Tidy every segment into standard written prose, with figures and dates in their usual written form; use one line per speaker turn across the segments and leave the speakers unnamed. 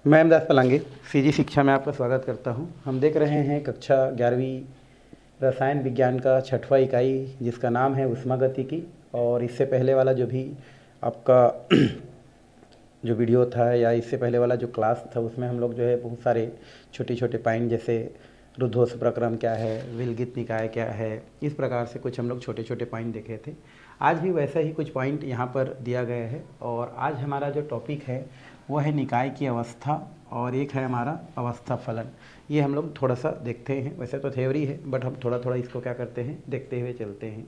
मैं अहमदास पलांगे सीजी शिक्षा में आपका स्वागत करता हूं। हम देख रहे हैं कक्षा 11वीं रसायन विज्ञान का 6वां इकाई जिसका नाम है ऊष्मागतिकी। और इससे पहले वाला जो भी आपका जो वीडियो था या इससे पहले वाला जो क्लास था उसमें हम लोग जो है बहुत सारे छोटे छोटे पॉइंट जैसे रुद्धोष प्रक्रम क्या है, विलगित निकाय क्या है, इस प्रकार से कुछ हम लोग छोटे छोटे पॉइंट देखे थे। आज भी वैसा ही कुछ पॉइंट यहाँ पर दिया गया है और आज हमारा जो टॉपिक है वो है निकाय की अवस्था और एक है हमारा अवस्था फलन। ये हम लोग थोड़ा सा देखते हैं। वैसे तो थ्योरी है बट हम थोड़ा थोड़ा इसको क्या करते हैं, देखते हुए चलते हैं।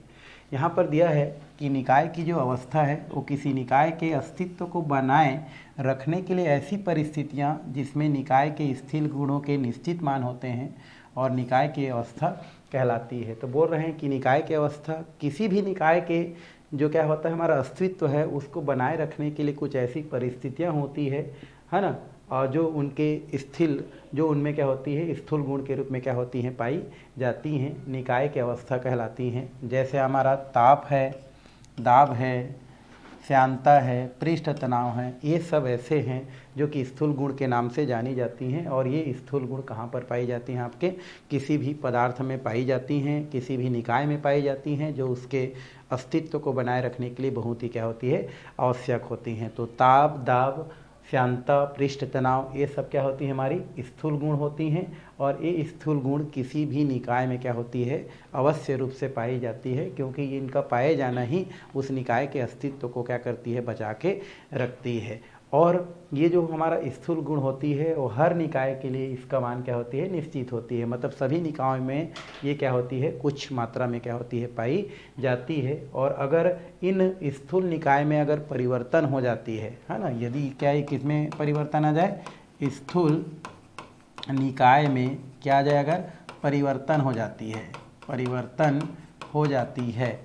यहाँ पर दिया है कि निकाय की जो अवस्था है वो किसी निकाय के अस्तित्व को बनाए रखने के लिए ऐसी परिस्थितियाँ जिसमें निकाय के स्थिर गुणों के निश्चित मान होते हैं और निकाय की अवस्था कहलाती है। तो बोल रहे हैं कि निकाय की अवस्था किसी भी निकाय के जो क्या होता है हमारा अस्तित्व है उसको बनाए रखने के लिए कुछ ऐसी परिस्थितियाँ होती है ना, और जो उनके स्थिर जो उनमें क्या होती है स्थूल गुण के रूप में क्या होती हैं, पाई जाती हैं, निकाय की अवस्था कहलाती हैं। जैसे हमारा ताप है, दाब है, श्यानता है, पृष्ठ तनाव है, ये सब ऐसे हैं जो कि स्थूल गुण के नाम से जानी जाती हैं। और ये स्थूल गुण कहाँ पर पाई जाती हैं, आपके किसी भी पदार्थ में पाई जाती हैं, किसी भी निकाय में पाई जाती हैं जो उसके अस्तित्व को बनाए रखने के लिए बहुत ही क्या होती है, आवश्यक होती हैं। तो ताप, दाब, श्यानता, पृष्ठ तनाव ये सब क्या होती है, हमारी स्थूल गुण होती हैं। और ये स्थूल गुण किसी भी निकाय में क्या होती है, अवश्य रूप से पाई जाती है, क्योंकि इनका पाए जाना ही उस निकाय के अस्तित्व को क्या करती है, बचा के रखती है। और ये जो हमारा स्थूल गुण होती है वो हर निकाय के लिए इसका मान क्या होती है, निश्चित होती है। मतलब सभी निकायों में ये क्या होती है, कुछ मात्रा में क्या होती है, पाई जाती है। और अगर इन स्थूल निकाय में अगर परिवर्तन हो जाती है ना, यदि क्या है किसमें परिवर्तन आ जाए, स्थूल निकाय में क्या आ जाए, अगर परिवर्तन हो जाती है, परिवर्तन हो जाती है,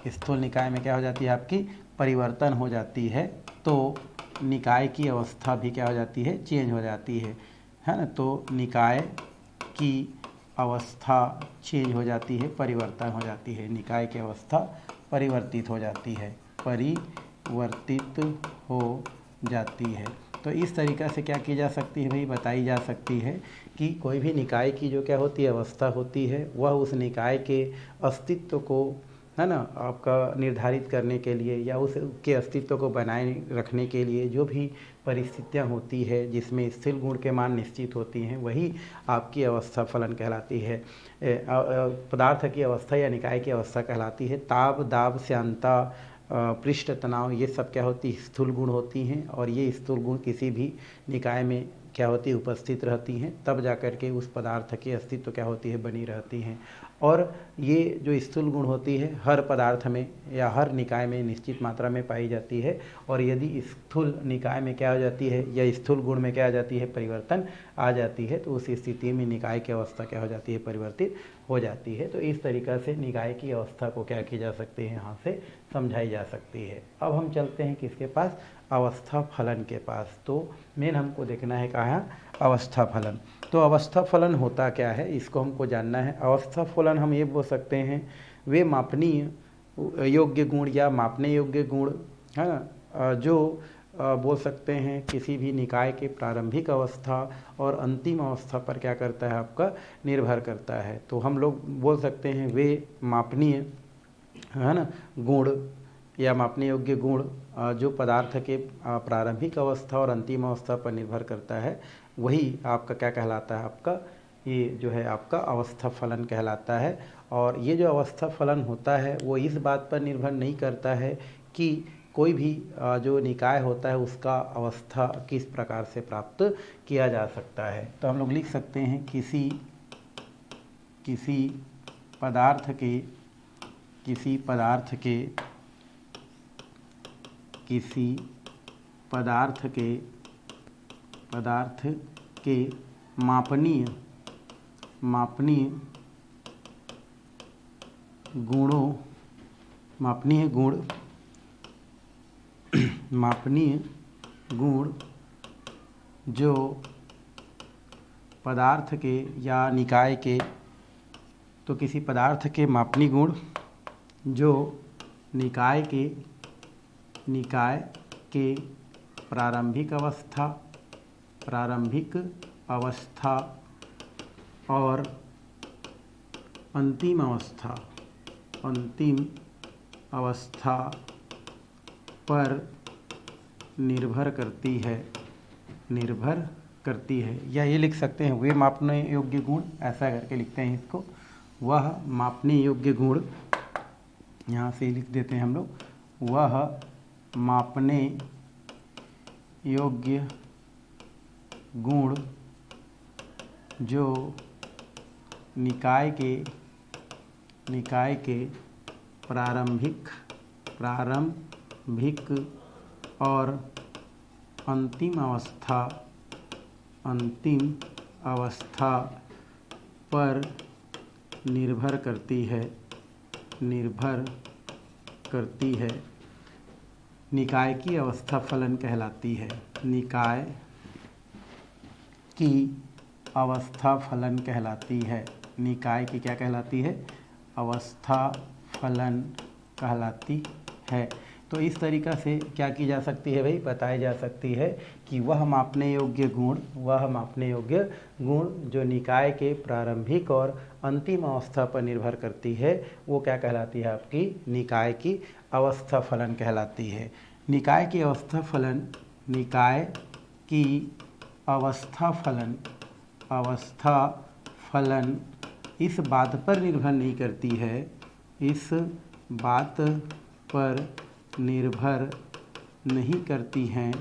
स्थूल निकाय में क्या हो जाती है, आपकी परिवर्तन हो जाती है, तो निकाय की अवस्था भी क्या हो जाती है, चेंज हो जाती है ना। तो निकाय की अवस्था चेंज हो जाती है, परिवर्तन हो जाती है, निकाय की अवस्था परिवर्तित हो जाती है, परिवर्तित हो जाती है। तो इस तरीक़ा से क्या की जा सकती है भाई, बताई जा सकती है कि कोई भी निकाय की जो क्या होती है, अवस्था होती है, वह उस निकाय के अस्तित्व को है ना आपका निर्धारित करने के लिए या उसके अस्तित्व को बनाए रखने के लिए जो भी परिस्थितियाँ होती है जिसमें स्थिर गुण के मान निश्चित होती हैं, वही आपकी अवस्था फलन कहलाती है, पदार्थ की अवस्था या निकाय की अवस्था कहलाती है। ताप, दाब, श्यानता, पृष्ठ तनाव ये सब क्या होती है, स्थूल गुण होती हैं। और ये स्थूल गुण किसी भी निकाय में क्या होती है, उपस्थित रहती हैं, तब जाकर के उस पदार्थ की अस्तित्व क्या होती है, बनी रहती हैं। और ये जो स्थूल गुण होती है हर पदार्थ में या हर निकाय में निश्चित मात्रा में पाई जाती है। और यदि स्थूल निकाय में क्या हो जाती है या स्थूल गुण में क्या आ जाती है, परिवर्तन आ जाती है, तो उस स्थिति में निकाय की अवस्था क्या हो जाती है, परिवर्तित हो जाती है। तो इस तरीक़ा से निकाय की अवस्था को क्या की जा सकती है, यहाँ से समझाई जा सकती है। अब हम चलते हैं किसके पास, अवस्था फलन के पास। तो मेन हमको देखना है कहाँ, अवस्था फलन। तो अवस्था फलन होता क्या है, इसको हमको जानना है। अवस्था फलन हम ये बोल सकते हैं वे मापनीय योग्य गुण या मापने योग्य गुण है ना, जो बोल सकते हैं किसी भी निकाय के प्रारंभिक अवस्था और अंतिम अवस्था पर क्या करता है, आपका निर्भर करता है। तो हम लोग बोल सकते हैं वे मापनीय है ना गुण या मापने योग्य गुण जो पदार्थ के प्रारंभिक अवस्था और अंतिम अवस्था पर निर्भर करता है, वही आपका क्या कहलाता है, आपका ये जो है आपका अवस्था फलन कहलाता है। और ये जो अवस्था फलन होता है वो इस बात पर निर्भर नहीं करता है कि कोई भी जो निकाय होता है उसका अवस्था किस प्रकार से प्राप्त किया जा सकता है। तो हम लोग लिख सकते हैं किसी पदार्थ के किसी पदार्थ के मापनीय गुण जो पदार्थ के या निकाय के, तो किसी पदार्थ के मापनीय गुण जो निकाय के प्रारंभिक प्रारंभिक अवस्था और अंतिम अवस्था पर निर्भर करती है या ये लिख सकते हैं वे मापने योग्य गुण, ऐसा करके लिखते हैं इसको। वह मापने योग्य गुण, यहाँ से लिख देते हैं हम लोग, वह मापने योग्य गुण जो निकाय के प्रारंभिक और अंतिम अवस्था पर निर्भर करती है। निकाय की अवस्था फलन कहलाती है। निकाय की अवस्था फलन कहलाती है। निकाय की क्या कहलाती है? अवस्था फलन कहलाती है। तो इस तरीक़ा से क्या की जा सकती है भाई? बताई जा सकती है कि वह मापने योग्य गुण जो निकाय के प्रारंभिक और अंतिम अवस्था पर निर्भर करती है, वो क्या कहलाती है? आपकी निकाय की अवस्था फलन कहलाती है। निकाय की अवस्था फलन इस बात पर निर्भर नहीं करती है, इस बात पर निर्भर नहीं करती हैं,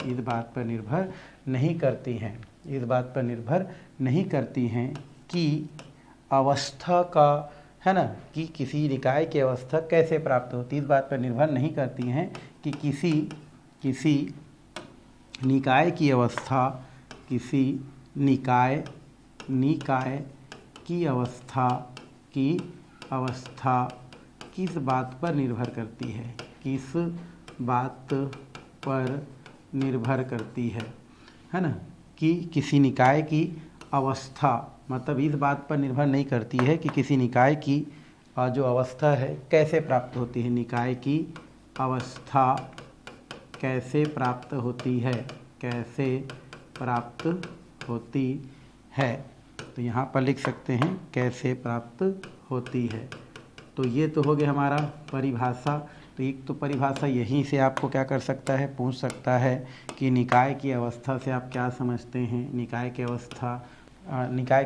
इस बात पर निर्भर नहीं करती हैं कि अवस्था का, है ना, कि किसी निकाय की अवस्था कैसे प्राप्त होती, इस बात पर निर्भर नहीं करती हैं कि किसी निकाय की अवस्था, किसी निकाय की अवस्था किस बात पर निर्भर करती है, किस बात पर निर्भर करती है ना, कि किसी निकाय की अवस्था, मतलब इस बात पर निर्भर नहीं करती है कि किसी निकाय की जो अवस्था है कैसे प्राप्त होती है। निकाय की अवस्था कैसे प्राप्त होती है, तो यहाँ पर लिख सकते हैं कैसे प्राप्त होती है। तो ये तो हो गया हमारा परिभाषा। तो एक तो परिभाषा यहीं से आपको क्या कर सकता है, पूछ सकता है कि निकाय की अवस्था से आप क्या समझते हैं, निकाय की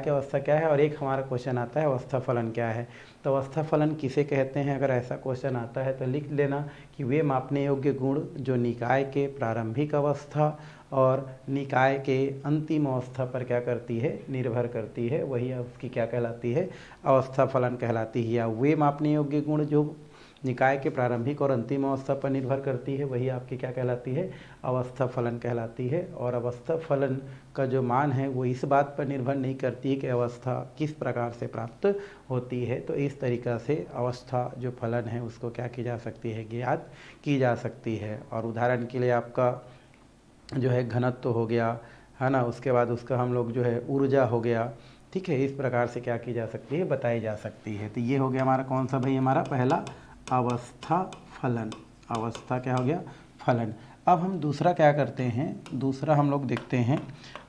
अवस्था क्या है। और एक हमारा क्वेश्चन आता है अवस्था फलन क्या है। तो अवस्था फलन किसे कहते हैं, अगर ऐसा क्वेश्चन आता है तो लिख लेना कि वे मापने योग्य गुण जो निकाय के प्रारंभिक अवस्था और निकाय के अंतिम अवस्था पर क्या करती है, निर्भर करती है, वही उसकी क्या कहलाती है, अवस्था फलन कहलाती है। या वे मापने योग्य गुण जो निकाय के प्रारंभिक और अंतिम अवस्था पर निर्भर करती है, वही आपकी क्या कहलाती है, अवस्था फलन कहलाती है। और अवस्था फलन का जो मान है वो इस बात पर निर्भर नहीं करती है कि अवस्था किस प्रकार से प्राप्त होती है। तो इस तरीक़ा से अवस्था जो फलन है उसको क्या की जा सकती है, ज्ञात की जा सकती है। और उदाहरण के लिए आपका जो है घनत्व हो गया, है ना, उसके बाद उसका हम लोग जो है ऊर्जा हो गया, ठीक है, इस प्रकार से क्या की जा सकती है, बताई जा सकती है। तो ये हो गया हमारा कौन सा भाई, हमारा पहला अवस्था फलन। अवस्था क्या हो गया, फलन। अब हम दूसरा क्या करते हैं, दूसरा हम लोग देखते हैं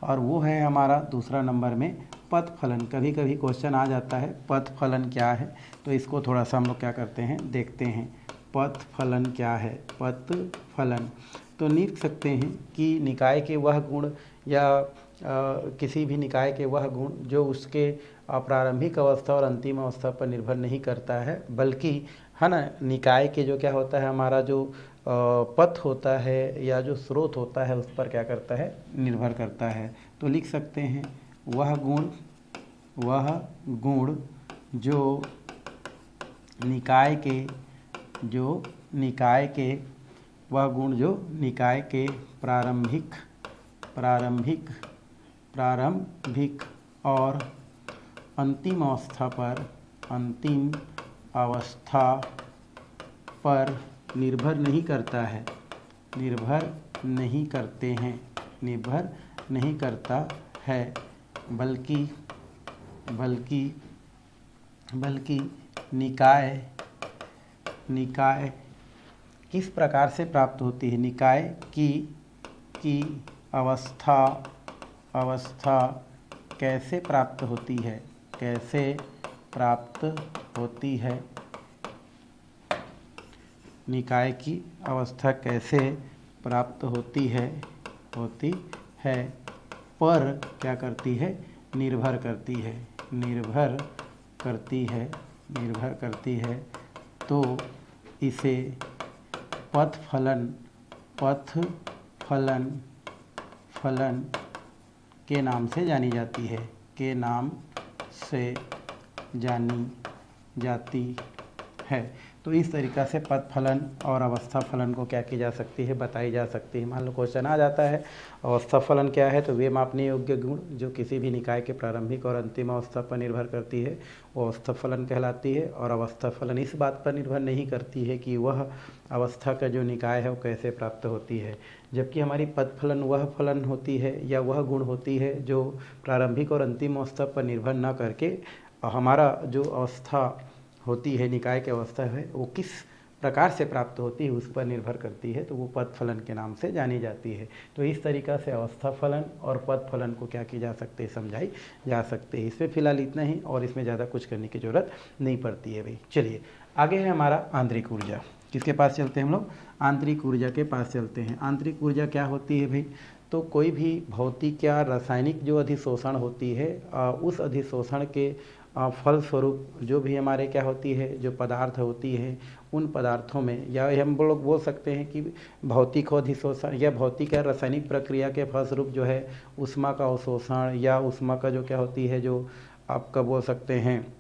और वो है हमारा दूसरा नंबर में पथ फलन। कभी कभी क्वेश्चन आ जाता है पथ फलन क्या है, तो इसको थोड़ा सा हम लोग क्या करते हैं, देखते हैं। पथ फलन क्या है, पथ फलन तो लिख सकते हैं कि निकाय के वह गुण या किसी भी निकाय के वह गुण जो उसके प्रारंभिक अवस्था और अंतिम अवस्था पर निर्भर नहीं करता है, बल्कि, है ना, निकाय के जो क्या होता है, हमारा जो पथ होता है या जो स्रोत होता है उस पर क्या करता है, निर्भर करता है। तो लिख सकते हैं वह गुण जो निकाय के प्रारंभिक और अंतिम अवस्था पर निर्भर नहीं करता है, बल्कि निकाय किस प्रकार से प्राप्त होती है, निकाय की की अवस्था कैसे प्राप्त होती है, कैसे प्राप्त होती है, निकाय की अवस्था कैसे प्राप्त होती है पर क्या करती है, निर्भर करती है, तो इसे पथ फलन के नाम से जानी जाती है। तो इस तरीक़ा से पथ फलन और अवस्था फलन को क्या की जा सकती है, बताई जा सकती है। मान लो क्वेश्चन आ जाता है अवस्था फलन क्या है, तो वे मापनीय योग्य गुण जो किसी भी निकाय के प्रारंभिक और अंतिम अवस्था पर निर्भर करती है वो अवस्था फलन कहलाती है। और अवस्था फलन इस बात पर निर्भर नहीं करती है कि वह अवस्था का जो निकाय है वो कैसे प्राप्त होती है, जबकि हमारी पद फलन वह फलन होती है या वह गुण होती है जो प्रारंभिक और अंतिम अवस्था पर निर्भर न करके हमारा जो अवस्था होती है, निकाय की अवस्था है, वो किस प्रकार से प्राप्त होती है उस पर निर्भर करती है, तो वो पद फलन के नाम से जानी जाती है। तो इस तरीक़ा से अवस्था फलन और पद फलन को क्या की जा सकते हैं, समझाई जा सकते हैं। इसमें फ़िलहाल इतना ही और इसमें ज़्यादा कुछ करने की ज़रूरत नहीं पड़ती है भाई। चलिए आगे है हमारा आंतरिक ऊर्जा। किसके पास चलते हैं हम लोग, आंतरिक ऊर्जा के पास चलते हैं। आंतरिक ऊर्जा क्या होती है भाई, तो कोई भी भौतिक या रासायनिक जो अधिशोषण होती है उस अधिशोषण के फलस्वरूप जो भी हमारे क्या होती है, जो पदार्थ होती है उन पदार्थों में, या हम लोग बोल सकते हैं कि भौतिक अधिशोषण या भौतिक या रासायनिक प्रक्रिया के फलस्वरूप जो है ऊष्मा का अवशोषण या ऊष्मा का जो क्या होती है, जो आपका बोल सकते हैं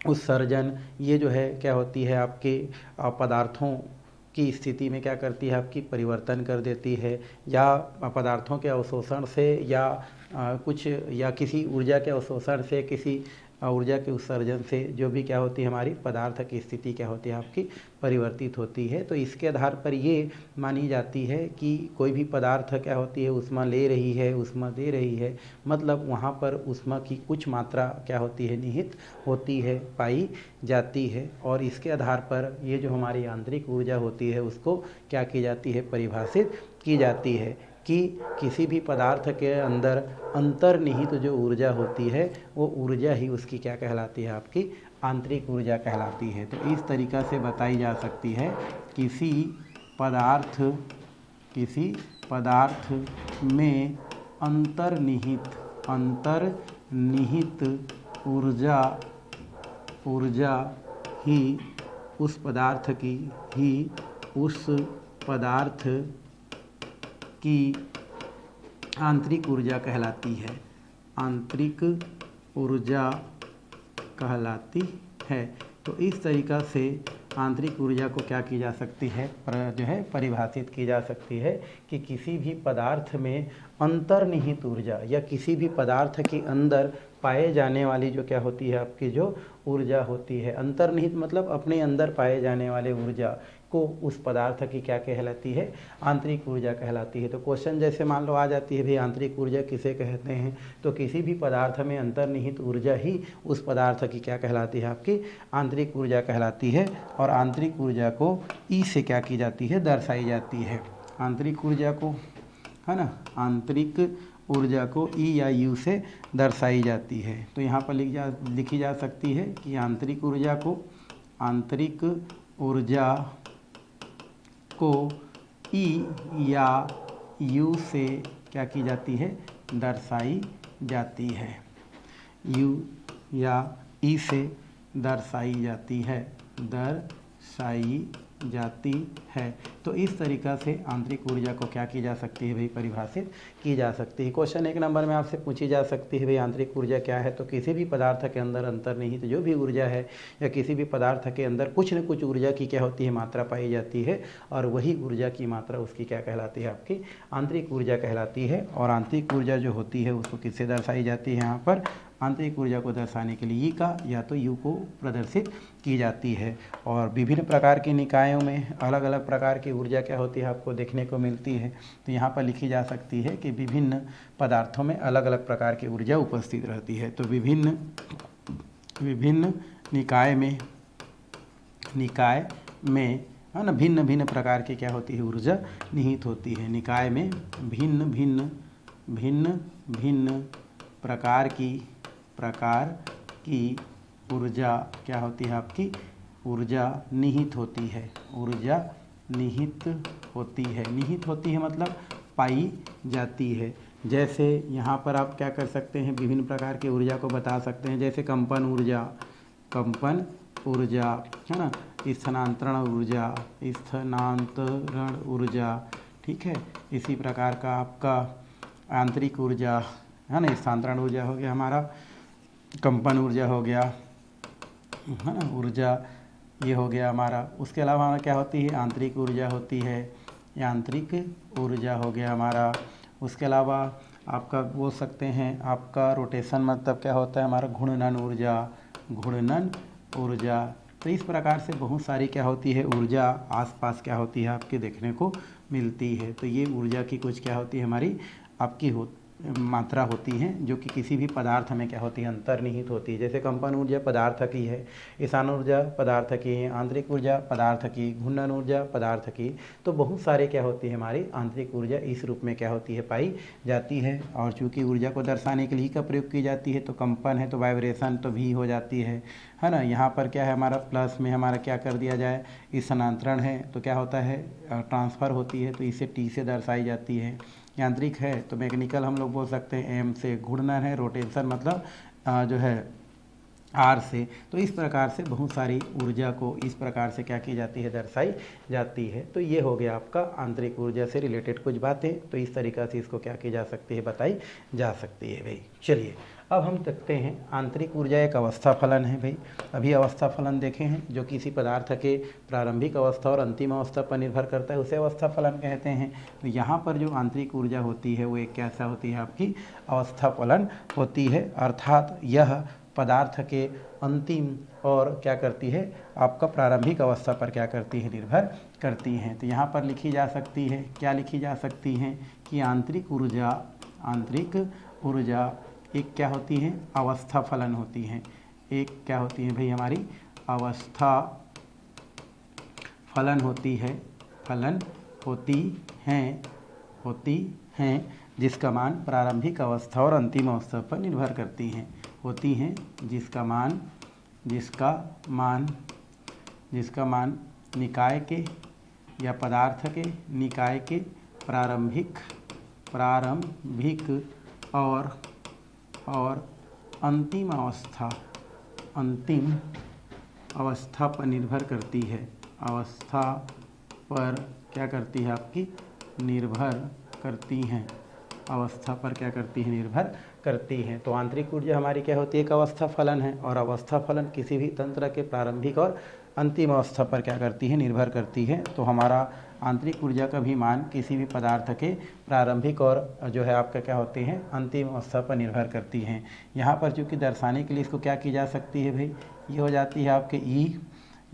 उत्सर्जन, ये जो है क्या होती है आपके पदार्थों की स्थिति में क्या करती है, आपकी परिवर्तन कर देती है, या पदार्थों के अवशोषण से या कुछ या किसी ऊर्जा के अवशोषण से, किसी ऊर्जा के उत्सर्जन से जो भी क्या होती है हमारी पदार्थ की स्थिति क्या होती है आपकी परिवर्तित होती है। तो इसके आधार पर ये मानी जाती है कि कोई भी पदार्थ क्या होती है ऊष्मा ले रही है, ऊष्मा दे रही है, मतलब वहाँ पर ऊष्मा की कुछ मात्रा क्या होती है, निहित होती है, पाई जाती है। और इसके आधार पर ये जो हमारी आंतरिक ऊर्जा होती है उसको क्या की जाती है, परिभाषित की जाती है कि किसी भी पदार्थ के अंदर अंतर्निहित जो ऊर्जा होती है वो ऊर्जा ही उसकी क्या कहलाती है, आपकी आंतरिक ऊर्जा कहलाती है। तो इस तरीक़ा से बताई जा सकती है किसी पदार्थ में अंतर्निहित ऊर्जा ही उस पदार्थ की आंतरिक ऊर्जा कहलाती है, आंतरिक ऊर्जा कहलाती है। तो इस तरीक़ा से आंतरिक ऊर्जा को क्या की जा सकती है, जो है परिभाषित की जा सकती है कि किसी भी पदार्थ में अंतर्निहित ऊर्जा या किसी भी पदार्थ के अंदर पाए जाने वाली जो क्या होती है, आपकी जो ऊर्जा होती है, अंतर्निहित मतलब अपने अंदर पाए जाने वाले ऊर्जा को उस पदार्थ की क्या कहलाती है, आंतरिक ऊर्जा कहलाती है। तो क्वेश्चन जैसे मान लो आ जाती है भाई आंतरिक ऊर्जा किसे कहते हैं, तो किसी भी पदार्थ में अंतर्निहित ऊर्जा ही उस पदार्थ की क्या कहलाती है, आपकी आंतरिक ऊर्जा कहलाती है। और आंतरिक ऊर्जा को ई से क्या की जाती है, दर्शाई जाती है। आंतरिक ऊर्जा को, है ना, आंतरिक ऊर्जा को ई या यू से दर्शाई जाती है। तो यहाँ पर लिखी जा सकती है कि आंतरिक ऊर्जा को ई या यू से क्या की जाती है, दर्शाई जाती है, यू या ई से दर्शाई जाती है। तो इस तरीक़ा से आंतरिक ऊर्जा को क्या की जा सकती है भाई, परिभाषित की जा सकती है। क्वेश्चन 1 नंबर में आपसे पूछी जा सकती है भाई आंतरिक ऊर्जा क्या है, तो किसी भी पदार्थ के अंदर अंतर्निहित जो भी ऊर्जा है या किसी भी पदार्थ के अंदर कुछ न कुछ ऊर्जा की क्या होती है, मात्रा पाई जाती है, और वही ऊर्जा की मात्रा उसकी क्या कहलाती है, आपकी आंतरिक ऊर्जा कहलाती है। और आंतरिक ऊर्जा जो होती है उसको किससे दर्शाई जाती है, यहाँ पर आंतरिक ऊर्जा को दर्शाने के लिए ई का या तो यू को प्रदर्शित की जाती है। और विभिन्न प्रकार के निकायों में अलग अलग प्रकार की ऊर्जा क्या होती है आपको देखने को मिलती है। तो यहाँ पर लिखी जा सकती है कि विभिन्न पदार्थों में अलग अलग प्रकार की ऊर्जा उपस्थित रहती है। तो विभिन्न निकाय में है ना, भिन्न भिन्न प्रकार की क्या होती है ऊर्जा निहित होती है। निकाय में भिन्न भिन्न प्रकार की ऊर्जा क्या होती है आपकी, ऊर्जा निहित होती है, ऊर्जा निहित होती है मतलब पाई जाती है। जैसे यहाँ पर आप क्या कर सकते हैं, विभिन्न प्रकार की ऊर्जा को बता सकते हैं, जैसे कंपन ऊर्जा है ना, स्थानांतरण ऊर्जा, ठीक है। इसी प्रकार का आपका आंतरिक ऊर्जा है ना, स्थानांतरण ऊर्जा हो गया हमारा, कंपन ऊर्जा हो गया है ना, ऊर्जा ये हो गया हमारा। उसके अलावा हमारा क्या होती है, आंतरिक ऊर्जा होती है, यांत्रिक ऊर्जा हो गया हमारा। उसके अलावा आपका बोल सकते हैं, आपका रोटेशन मतलब क्या होता है हमारा, घूर्णन ऊर्जा। तो इस प्रकार से बहुत सारी क्या होती है ऊर्जा आसपास क्या होती है आपके देखने को मिलती है। तो ये ऊर्जा की कुछ क्या होती है हमारी आपकी मात्रा होती है, जो कि किसी भी पदार्थ में क्या होती है अंतर्निहित होती है। जैसे कंपन ऊर्जा पदार्थ की है, स्थान ऊर्जा पदार्थ की है, आंतरिक ऊर्जा पदार्थ की, घूर्णन ऊर्जा पदार्थ की। तो बहुत सारे क्या होती है हमारी आंतरिक ऊर्जा इस रूप में क्या होती है पाई जाती है। और चूँकि ऊर्जा को दर्शाने के लिए का प्रयोग की जाती है, तो कंपन है तो वाइब्रेशन तो भी हो जाती है ना। यहाँ पर क्या है हमारा प्लस में हमारा क्या कर दिया जाए, स्थानांतरण है तो क्या होता है ट्रांसफ़र होती है, तो इसे टी से दर्शाई जाती है। यांत्रिक है तो मैकेनिकल हम लोग बोल सकते हैं एम से, घूर्णन है रोटेशन मतलब जो है आर से। तो इस प्रकार से बहुत सारी ऊर्जा को इस प्रकार से क्या की जाती है दर्शाई जाती है। तो ये हो गया आपका आंतरिक ऊर्जा से रिलेटेड कुछ बातें। तो इस तरीक़ा से इसको क्या की जा सकती है बताई जा सकती है भाई। चलिए अब हम देखते हैं आंतरिक ऊर्जा एक अवस्था फलन है भाई। अभी अवस्था फलन देखे हैं, जो किसी पदार्थ के प्रारंभिक अवस्था और अंतिम अवस्था पर निर्भर करता है, उसे अवस्था फलन कहते हैं। तो यहाँ पर जो आंतरिक ऊर्जा होती है वो एक कैसा होती है आपकी अवस्था फलन होती है, अर्थात यह पदार्थ के अंतिम और क्या करती है आपका प्रारंभिक अवस्था पर क्या करती है निर्भर करती हैं। तो यहाँ पर लिखी जा सकती है, क्या लिखी जा सकती हैं कि आंतरिक ऊर्जा एक क्या होती है अवस्था फलन होती है। एक क्या होती है भाई हमारी अवस्था फलन होती हैं जिसका मान प्रारंभिक अवस्था और अंतिम अवस्था पर निर्भर करती हैं, होती हैं जिसका मान निकाय के या पदार्थ के निकाय के प्रारंभिक और अंतिम अवस्था पर निर्भर करती है। अवस्था पर क्या करती है आपकी निर्भर करती हैं, अवस्था पर क्या करती है निर्भर करती हैं। तो आंतरिक ऊर्जा हमारी क्या होती है एक अवस्था फलन है, और अवस्था फलन किसी भी तंत्र के प्रारंभिक और अंतिम अवस्था पर क्या करती है निर्भर करती है। तो हमारा आंतरिक ऊर्जा का भी मान किसी भी पदार्थ के प्रारंभिक और जो है आपका क्या होते हैं अंतिम अवस्था पर निर्भर करती हैं। यहाँ पर चूँकि दर्शाने के लिए इसको क्या की जा सकती है भाई, ये हो जाती है आपके ई,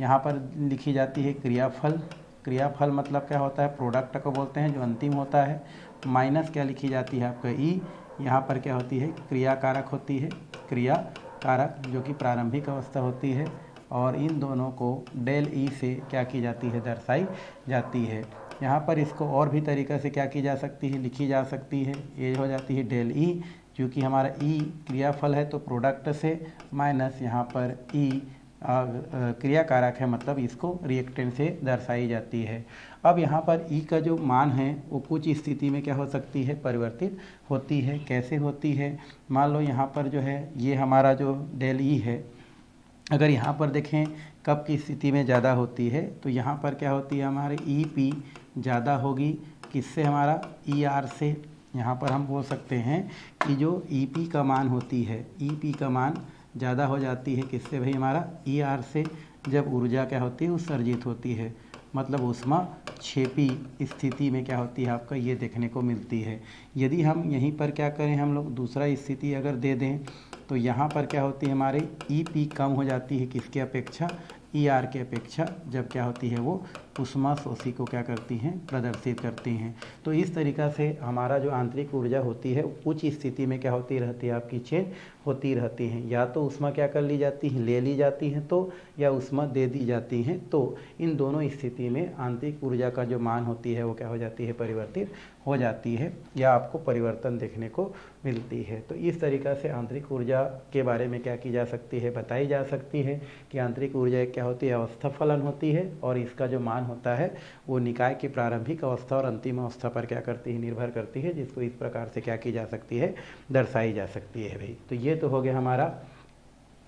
यहाँ पर लिखी जाती है क्रियाफल मतलब क्या होता है प्रोडक्ट को बोलते हैं जो अंतिम होता है, माइनस क्या लिखी जाती है आपका ई, यहाँ पर क्या होती है क्रिया कारक होती है, क्रिया कारक जो कि प्रारंभिक अवस्था होती है, और इन दोनों को डेल ई से क्या की जाती है दर्शाई जाती है। यहाँ पर इसको और भी तरीक़ा से क्या की जा सकती है लिखी जा सकती है, ये हो जाती है डेल ई, क्योंकि हमारा ई क्रियाफल है तो प्रोडक्ट से, माइनस यहाँ पर ई क्रिया कारक है मतलब इसको रिएक्टेंट से दर्शाई जाती है। अब यहाँ पर ई का जो मान है वो कुछ स्थिति में क्या हो सकती है परिवर्तित होती है। कैसे होती है, मान लो यहाँ पर जो है ये हमारा जो डेल ई है, अगर यहाँ पर देखें कब की स्थिति में ज़्यादा होती है, तो यहाँ पर क्या होती है हमारे ई पी ज़्यादा होगी किससे हमारा ई आर से। यहाँ पर हम बोल सकते हैं कि जो ई पी का मान होती है, ई पी का मान ज़्यादा हो जाती है किससे भाई हमारा ई आर से, जब ऊर्जा क्या होती है उत्सर्जित होती है, मतलब ऊष्माक्षेपी स्थिति में क्या होती है आपका ये देखने को मिलती है। यदि हम यहीं पर क्या करें हम लोग दूसरा स्थिति अगर दे दें, तो यहाँ पर क्या होती है हमारे ई पी कम हो जाती है किसके अपेक्षा ई आर के अपेक्षा, जब क्या होती है वो उष्मा शोषी को क्या करती हैं, प्रदर्शित करती हैं। तो इस तरीक़ा से हमारा जो आंतरिक ऊर्जा होती है उच्च स्थिति में क्या होती रहती है, आपकी चेंज होती रहती हैं। या तो उष्मा क्या कर ली जाती है, ले ली जाती हैं तो, या उष्मा दे दी जाती हैं तो। इन दोनों स्थिति में आंतरिक ऊर्जा का जो मान होती है वो क्या हो जाती है, परिवर्तित हो जाती है या आपको परिवर्तन देखने को मिलती है। तो इस तरीक़ा से आंतरिक ऊर्जा के बारे में क्या की जा सकती है, बताई जा सकती है कि आंतरिक ऊर्जा एक क्या होती है, अवस्था फलन होती है और इसका जो मान होता है वो निकाय की प्रारंभिक अवस्था और अंतिम अवस्था पर क्या करती है, निर्भर करती है, जिसको इस प्रकार से क्या की जा सकती है, दर्शाई जा सकती है भाई। तो ये तो हो गया हमारा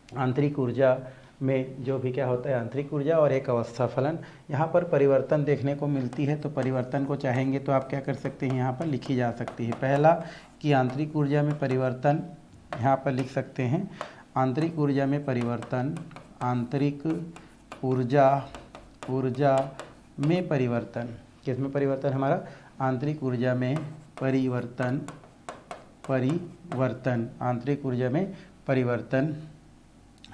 आंतरिक ऊर्जा में जो भी क्या होता है, आंतरिक ऊर्जा और एक अवस्था फलन। यहाँ पर परिवर्तन देखने को मिलती है, तो परिवर्तन को चाहेंगे तो आप क्या कर सकते हैं, यहाँ पर लिखी जा सकती है। पहला कि आंतरिक ऊर्जा में परिवर्तन, यहाँ पर लिख सकते हैं आंतरिक ऊर्जा में परिवर्तन, आंतरिक ऊर्जा में परिवर्तन, किसमें परिवर्तन, हमारा आंतरिक ऊर्जा में परिवर्तन, आंतरिक ऊर्जा में परिवर्तन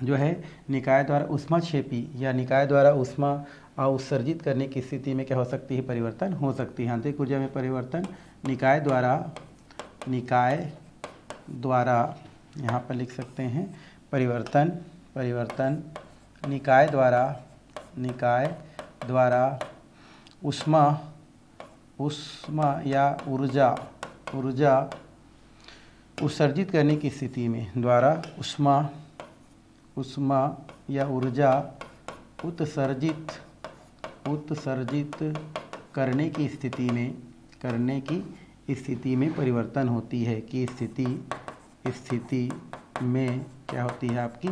जो है निकाय द्वारा ऊष्माक्षेपी या निकाय द्वारा ऊष्मा उत्सर्जित करने की स्थिति में क्या हो सकती है, परिवर्तन हो सकती है। आंतरिक ऊर्जा में परिवर्तन निकाय द्वारा यहाँ पर लिख सकते हैं परिवर्तन निकाय द्वारा ऊष्मा या ऊर्जा उत्सर्जित करने की स्थिति में, द्वारा ऊष्मा या ऊर्जा उत्सर्जित करने की स्थिति में परिवर्तन होती है कि स्थिति में क्या होती है, आपकी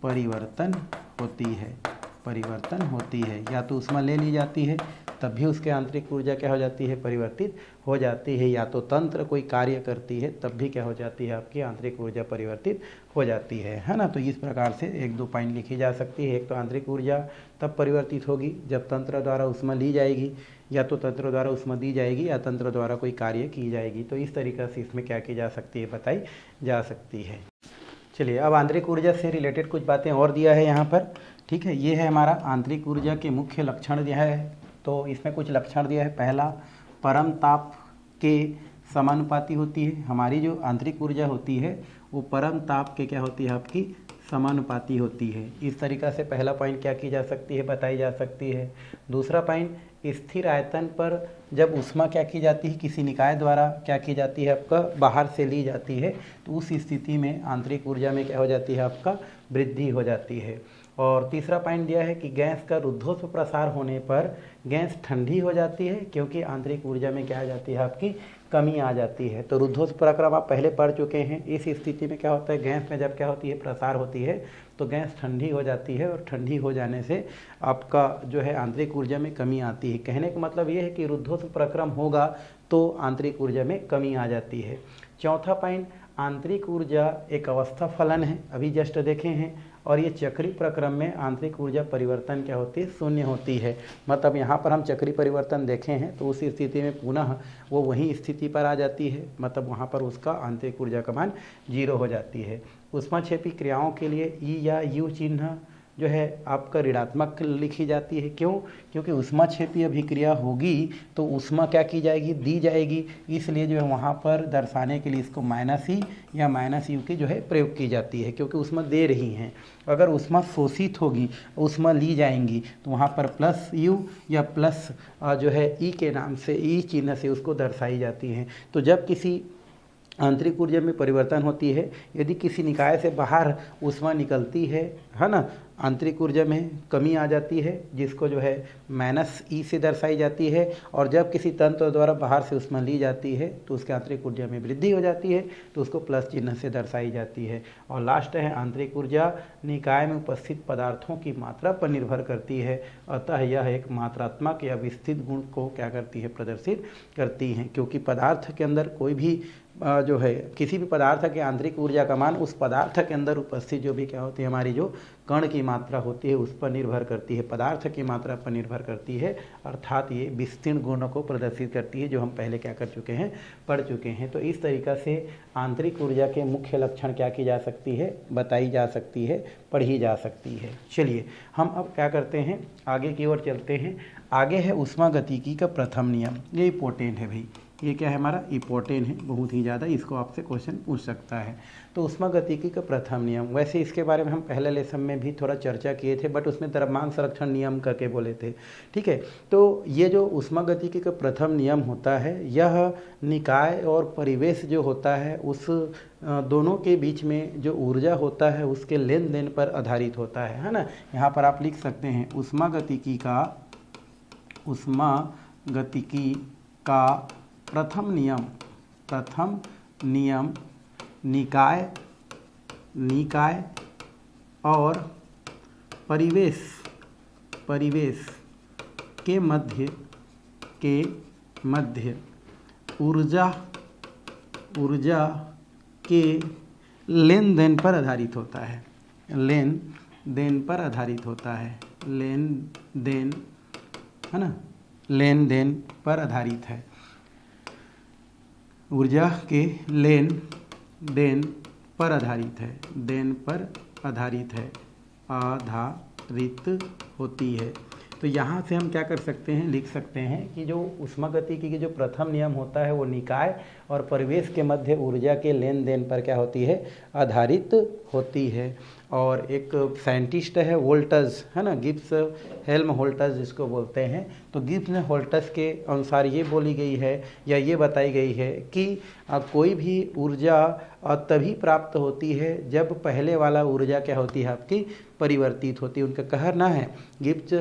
परिवर्तन होती है। या तो ऊष्मा ले ली जाती है तब भी उसके आंतरिक ऊर्जा क्या हो जाती है, परिवर्तित हो जाती है, या तो तंत्र कोई कार्य करती है तब भी क्या हो जाती है, आपकी आंतरिक ऊर्जा परिवर्तित हो जाती है ना। तो इस प्रकार से एक दो पॉइंट लिखी जा सकती है। एक तो आंतरिक ऊर्जा तब परिवर्तित होगी जब तंत्र द्वारा ऊष्मा ली जाएगी, या तो तंत्र द्वारा ऊष्मा दी जाएगी, या तंत्र द्वारा कोई कार्य की जाएगी। तो इस तरीक़ा से इसमें क्या की जा सकती है, बताई जा सकती है। चलिए अब आंतरिक ऊर्जा से रिलेटेड कुछ बातें और दिया है यहाँ पर, ठीक है। ये है हमारा आंतरिक ऊर्जा के मुख्य लक्षण दिया है। तो इसमें कुछ लक्षण दिया है। पहला, परम ताप के समानुपाती होती है। हमारी जो आंतरिक ऊर्जा होती है वो परम ताप के क्या होती है, आपकी समानुपाती होती है। इस तरीक़ा से पहला पॉइंट क्या की जा सकती है, बताई जा सकती है। दूसरा पॉइंट, स्थिर आयतन पर जब ऊष्मा क्या की जाती है, किसी निकाय द्वारा क्या की जाती है, आपका बाहर से ली जाती है, तो उस स्थिति में आंतरिक ऊर्जा में क्या हो जाती है, आपका वृद्धि हो जाती है। और तीसरा पॉइंट दिया है कि गैस का रुद्धोष्म प्रसार होने पर गैस ठंडी हो जाती है, क्योंकि आंतरिक ऊर्जा में क्या आ जाती है, आपकी कमी आ जाती है। तो रुद्धोष्म प्रक्रम आप पहले पढ़ चुके हैं। इस स्थिति में क्या होता है, गैस में जब क्या होती है, प्रसार होती है तो गैस ठंडी हो जाती है, और ठंडी हो जाने से आपका जो है आंतरिक ऊर्जा में कमी आती है। कहने का मतलब ये है कि रुद्धोष्म प्रक्रम होगा तो आंतरिक ऊर्जा में कमी आ जाती है। चौथा पॉइंट, आंतरिक ऊर्जा एक अवस्था फलन है, अभी जस्ट देखे हैं, और ये चक्रीय प्रक्रम में आंतरिक ऊर्जा परिवर्तन क्या होती है, शून्य होती है। मतलब यहाँ पर हम चक्रीय परिवर्तन देखे हैं तो उस स्थिति में पुनः वो वही स्थिति पर आ जाती है, मतलब वहाँ पर उसका आंतरिक ऊर्जा का मान 0 हो जाती है। ऊष्माक्षेपी क्रियाओं के लिए ई या यू चिन्ह जो है आपका ऋणात्मक लिखी जाती है। क्यों? क्योंकि ऊष्माक्षेपी अभिक्रिया होगी तो ऊष्मा क्या की जाएगी, दी जाएगी, इसलिए जो है वहाँ पर दर्शाने के लिए इसको -E या -U की जो है प्रयोग की जाती है, क्योंकि ऊष्मा दे रही हैं। अगर ऊष्मा शोषित होगी, ऊष्मा ली जाएंगी, तो वहाँ पर +U या प्लस जो है E के नाम से, E चिन्ह से उसको दर्शाई जाती हैं। तो जब किसी आंतरिक ऊर्जा में परिवर्तन होती है, यदि किसी निकाय से बाहर ऊष्मा निकलती है ना, आंतरिक ऊर्जा में कमी आ जाती है, जिसको जो है -E से दर्शाई जाती है। और जब किसी तंत्र द्वारा बाहर से ऊष्मा ली जाती है तो उसके आंतरिक ऊर्जा में वृद्धि हो जाती है, तो उसको प्लस चिन्ह से दर्शाई जाती है। और लास्ट है, आंतरिक ऊर्जा निकाय में उपस्थित पदार्थों की मात्रा पर निर्भर करती है, अतः यह एक मात्रात्मक या विस्तृत गुण को क्या करती है, प्रदर्शित करती हैं। क्योंकि पदार्थ के अंदर कोई भी जो है, किसी भी पदार्थ के आंतरिक ऊर्जा का मान उस पदार्थ के अंदर उपस्थित जो भी क्या होती है, हमारी जो कण की मात्रा होती है उस पर निर्भर करती है, पदार्थ की मात्रा पर निर्भर करती है। अर्थात ये विस्तीर्ण गुणों को प्रदर्शित करती है, जो हम पहले क्या कर चुके हैं, पढ़ चुके हैं। तो इस तरीक़ा से आंतरिक ऊर्जा के मुख्य लक्षण क्या की जा सकती है, बताई जा सकती है, पढ़ी जा सकती है। चलिए हम अब क्या करते हैं, आगे की ओर चलते हैं। आगे है ऊष्मागतिकी का प्रथम नियम। ये इंपॉर्टेंट है भाई, ये क्या है हमारा इंपॉर्टेंट है बहुत ही ज़्यादा, इसको आपसे क्वेश्चन पूछ सकता है। तो ऊष्मागतिकी का प्रथम नियम, वैसे इसके बारे में हम पहले लेसन में भी थोड़ा चर्चा किए थे, बट उसमें द्रव्यमान संरक्षण नियम करके बोले थे, ठीक है। तो ये जो ऊष्मागतिकी का प्रथम नियम होता है, यह निकाय और परिवेश जो होता है उस दोनों के बीच में जो ऊर्जा होता है उसके लेन देन पर आधारित होता है ना। यहाँ पर आप लिख सकते हैं ऊष्मागतिकी का प्रथम नियम निकाय और परिवेश के मध्य ऊर्जा के लेन देन पर आधारित होता है। लेन देन पर आधारित होता है, लेन देन है ना, लेन देन पर आधारित है। ऊर्जा के लेन देन पर आधारित है, देन पर आधारित है, आधारित होती है। तो यहाँ से हम क्या कर सकते हैं, लिख सकते हैं कि जो ऊष्मागतिकी की जो प्रथम नियम होता है वो निकाय और परिवेश के मध्य ऊर्जा के लेन देन पर क्या होती है, आधारित होती है। और एक साइंटिस्ट है वोल्टज, है ना, गिब्स हेल्महोल्ट्ज़ जिसको बोलते हैं। तो गिब्स होल्टज के अनुसार ये बोली गई है या ये बताई गई है कि कोई भी ऊर्जा तभी प्राप्त होती है जब पहले वाला ऊर्जा क्या होती है आपकी, परिवर्तित होती है। उनका कहना है, गिब्स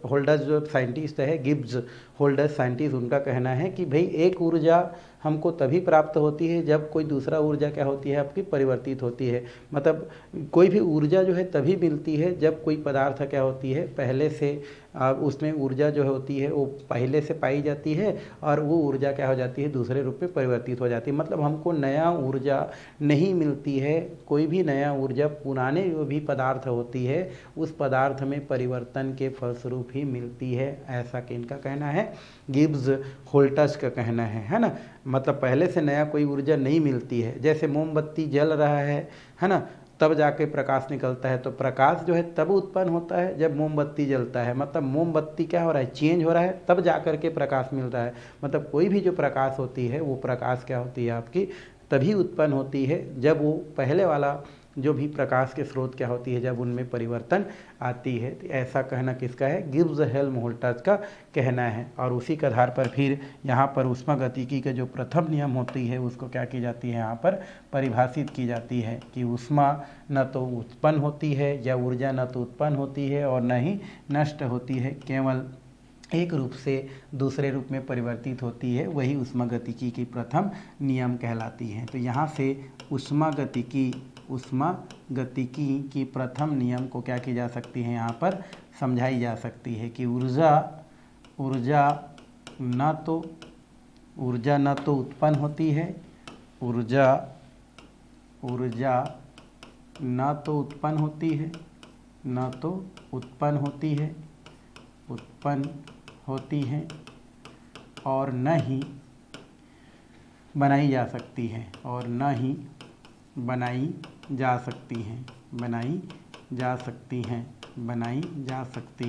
होल्टज जो साइंटिस्ट है, गिब्स होल्टज साइंटिस्ट, उनका कहना है कि भाई एक ऊर्जा हमको तभी प्राप्त होती है जब कोई दूसरा ऊर्जा क्या होती है आपकी, परिवर्तित होती है। मतलब कोई भी ऊर्जा जो है तभी मिलती है जब कोई पदार्थ क्या होती है, पहले से उसमें ऊर्जा जो होती है वो पहले से पाई जाती है और वो ऊर्जा क्या हो जाती है, दूसरे रूप में परिवर्तित हो जाती है। मतलब हमको नया ऊर्जा नहीं मिलती है, कोई भी नया ऊर्जा पुराने जो भी पदार्थ होती है उस पदार्थ में परिवर्तन के फलस्वरूप ही मिलती है, ऐसा कि इनका कहना है, गिब्स होल्टज का कहना है ना। मतलब पहले से नया कोई ऊर्जा नहीं मिलती है। जैसे मोमबत्ती जल रहा है ना, तब जाके प्रकाश निकलता है। तो प्रकाश जो है तब उत्पन्न होता है जब मोमबत्ती जलता है। मतलब मोमबत्ती क्या हो रहा है, चेंज हो रहा है, तब जा कर के प्रकाश मिल रहा है। मतलब कोई भी जो प्रकाश होती है वो प्रकाश क्या होती है आपकी, तभी उत्पन्न होती है जब वो पहले वाला जो भी प्रकाश के स्रोत क्या होती है, जब उनमें परिवर्तन आती है। तो ऐसा कहना किसका है, गिब्स हेल्महोल्ट्ज़ का कहना है। और उसी के आधार पर फिर यहाँ पर ऊष्मागतिकी का जो प्रथम नियम होती है उसको क्या की जाती है, यहाँ पर परिभाषित की जाती है कि ऊष्मा न तो उत्पन्न होती है या ऊर्जा न तो उत्पन्न होती है और न ही नष्ट होती है, केवल एक रूप से दूसरे रूप में परिवर्तित होती है, वही ऊष्मागतिकी की प्रथम नियम कहलाती है। तो यहाँ से ऊष्मागतिकी की प्रथम नियम को क्या की जा सकती है, यहाँ पर समझाई जा सकती है कि ऊर्जा न तो उत्पन्न होती है, ऊर्जा न तो उत्पन्न होती है और न ही बनाई जा सकती है, और न ही बनाई जा सकती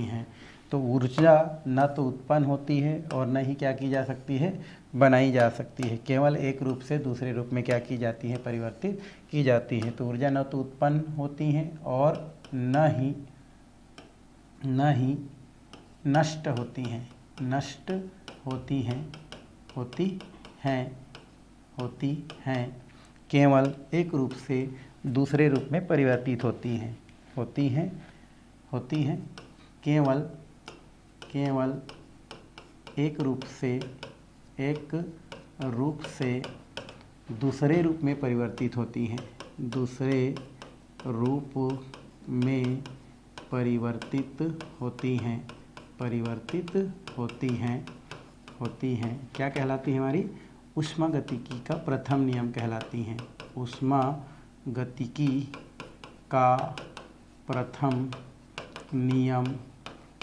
हैं। तो ऊर्जा न तो उत्पन्न होती है और न ही क्या की जा सकती है, बनाई जा सकती है, केवल एक रूप से दूसरे रूप में क्या की जाती है, परिवर्तित की जाती है। तो ऊर्जा न तो उत्पन्न होती हैं और न ही नष्ट होती हैं, केवल एक रूप से दूसरे रूप में परिवर्तित होती हैं, केवल एक रूप से दूसरे रूप में परिवर्तित होती हैं, क्या कहलाती है, हमारी ऊष्मागतिकी का प्रथम नियम कहलाती हैं। ऊष्मागतिकी का प्रथम नियम